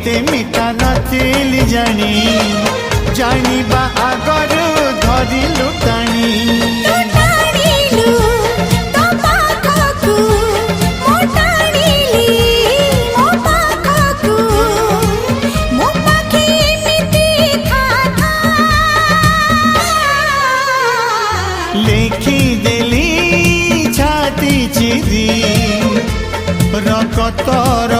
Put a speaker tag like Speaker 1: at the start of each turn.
Speaker 1: एते मिठा नथिली जानी जानिबा आगरु धरिलु टाणी लेखी देली छाती चिरी रकतर